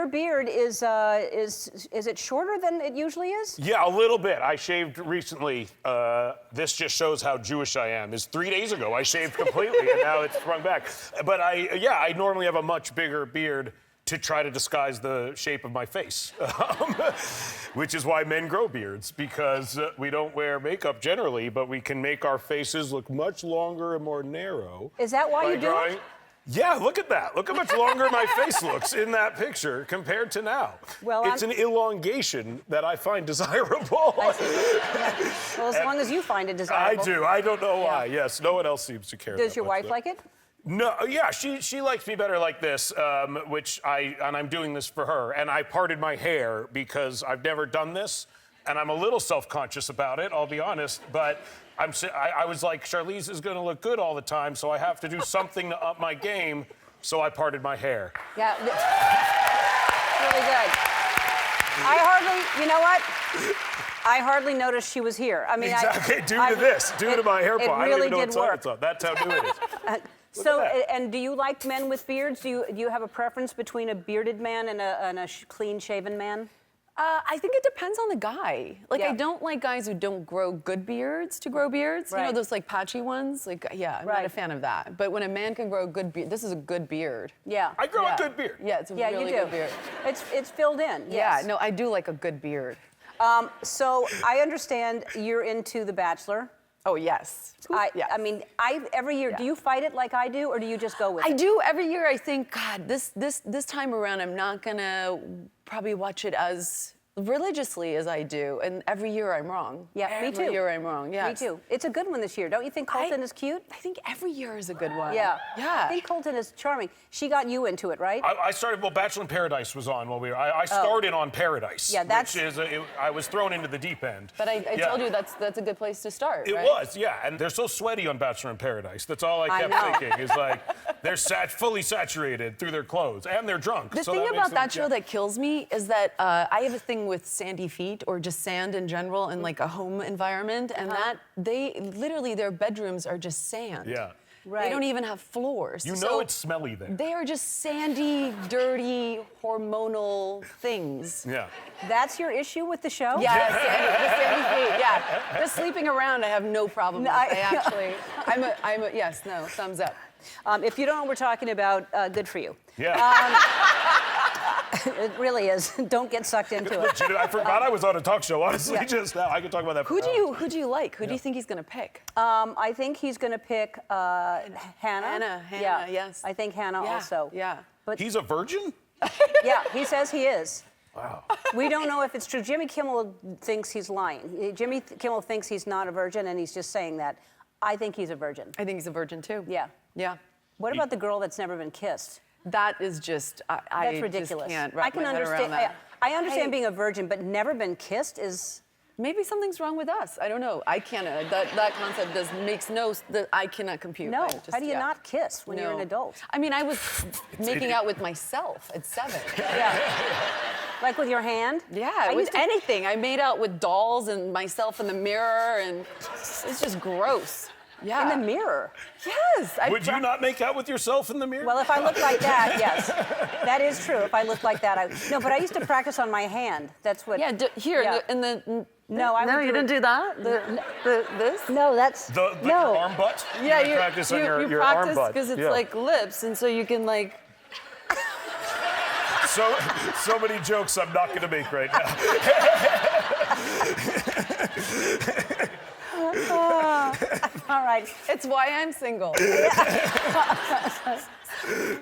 your beard is it shorter than it usually is? Yeah, a little bit. I shaved recently. This just shows how Jewish I am. Is 3 days ago I shaved completely, and now it's sprung back. But I normally have a much bigger beard to try to disguise the shape of my face, which is why men grow beards, because we don't wear makeup generally, but we can make our faces look much longer and more narrow. Is that why you do it? Yeah, look at that. Look how much longer my face looks in that picture compared to now. Well, it's an elongation that I find desirable. Well, as long as you find it desirable. I do. I don't know why. Yes, no one else seems to care. Does your wife like it? No, yeah, she likes me better like this, which I'm doing this for her. And I parted my hair because I've never done this, and I'm a little self-conscious about it, I'll be honest, but I was like, Charlize is gonna look good all the time, so I have to do something to up my game, so I parted my hair. Yeah, really good. You know what? I hardly noticed she was here. I mean, exactly, due to my hair part. It really I don't even know did what work. It's on. That's how new it is. So, and do you like men with beards? Do you have a preference between a bearded man and a clean-shaven man? I think it depends on the guy. Like, Yeah. I don't like guys who don't grow good beards to grow beards. Right. You know, those like patchy ones? Like, yeah, I'm not a fan of that. But when a man can grow a good beard, this is a good beard. Yeah. I grow a good beard. Yeah, it's a really you do. good beard. It's filled in. Yeah, Yes. no, I do like a good beard. So I understand you're into The Bachelor. Oh, yes. Yes. I mean, every year, do you fight it like I do, or do you just go with it? I do every year. I think, God, this time around, I'm not gonna probably watch it as religiously as I do, and every year I'm wrong. Yeah, me too. Every year I'm wrong, yes. Me too. It's a good one this year. Don't you think Colton is cute? I think every year is a good one. Yeah. Yeah. I think Colton is charming. She got you into it, right? I started, Bachelor in Paradise was on while we were, I started on Paradise. Yeah, that's... Which is, I was thrown into the deep end. But I told you that's a good place to start, It right? was, yeah, and they're so sweaty on Bachelor in Paradise. That's all I kept thinking, is like, they're fully saturated through their clothes, and they're drunk. The thing about that show that kills me is that I have a thing with sandy feet, or just sand in general in like a home environment, and that literally their bedrooms are just sand. Yeah. Right. They don't even have floors. You know it's smelly there. They are just sandy, dirty, hormonal things. Yeah. That's your issue with the show? Yeah, the sandy feet, yeah. Just sleeping around, I have no problem with. Yes, thumbs up. If you don't know what we're talking about, good for you. Yeah. It really is. Don't get sucked into it. I forgot I was on a talk show, honestly, just now. I could talk about that for Who hours. do you like? Who do you think he's gonna pick? I think he's going to pick Hannah. Hannah, Yeah. yes. I think Hannah also. Yeah. But He's a virgin? yeah, he says he is. Wow. We don't know if it's true. Jimmy Kimmel thinks he's lying. Jimmy Kimmel thinks he's not a virgin, and he's just saying that. I think he's a virgin. I think he's a virgin too. Yeah. Yeah. What about the girl that's never been kissed? That is just, I That's ridiculous. just can't I wrap can my head understand. around that. I understand being a virgin, but never been kissed is. Maybe something's wrong with us. I don't know. I can't. That concept makes no. I cannot compute. No. I just, How do you not kiss when you're an adult? I mean, I was making out with myself at 7. Yeah. Like with your hand? Yeah, with anything. I made out with dolls and myself in the mirror, and it's just gross. Yeah. In the mirror? Yes. Would you not make out with yourself in the mirror? Well, if I look like that, yes. That is true. If I look like that, no. But I used to practice on my hand. That's what. Yeah. In the. No, you didn't do that. This. No, that's your arm butt? Yeah, you practice on your arm butt. because it's like lips, and so you can like. So many jokes I'm not going to make right now. all right. It's why I'm single.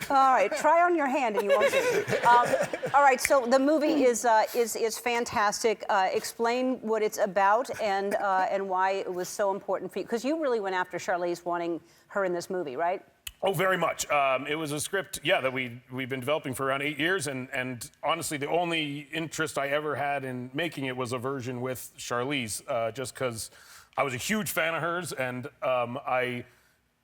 All right, try on your hand and you won't see. All right, so the movie is fantastic. Explain what it's about and why it was so important for you, because you really went after Charlize wanting her in this movie, right? Oh, very much. It was a script, that we've been developing for around 8 years, and honestly, the only interest I ever had in making it was a version with Charlize, just because I was a huge fan of hers, and I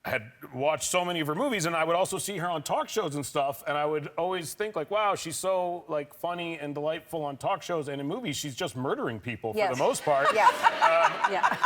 had watched so many of her movies, and I would also see her on talk shows and stuff, and I would always think like, wow, she's so like funny and delightful on talk shows, and in movies she's just murdering people for the most part. Yeah. Yeah.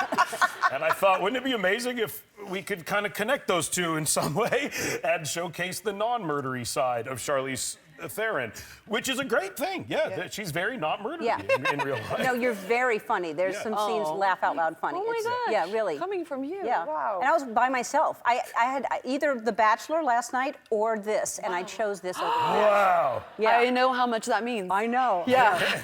And I thought, wouldn't it be amazing if we could kind of connect those two in some way and showcase the non-murdery side of Charlize Theron, which is a great thing. Yeah. She's very not murdery Yeah. in real life. No, you're very funny. There's some scenes laugh out loud funny. Oh my gosh. Yeah, really. Coming from you. Yeah. Wow. And I was by myself. I had either The Bachelor last night or this, and I chose this over The Bachelor. Wow. Yeah. I know how much that means. I know. Yeah.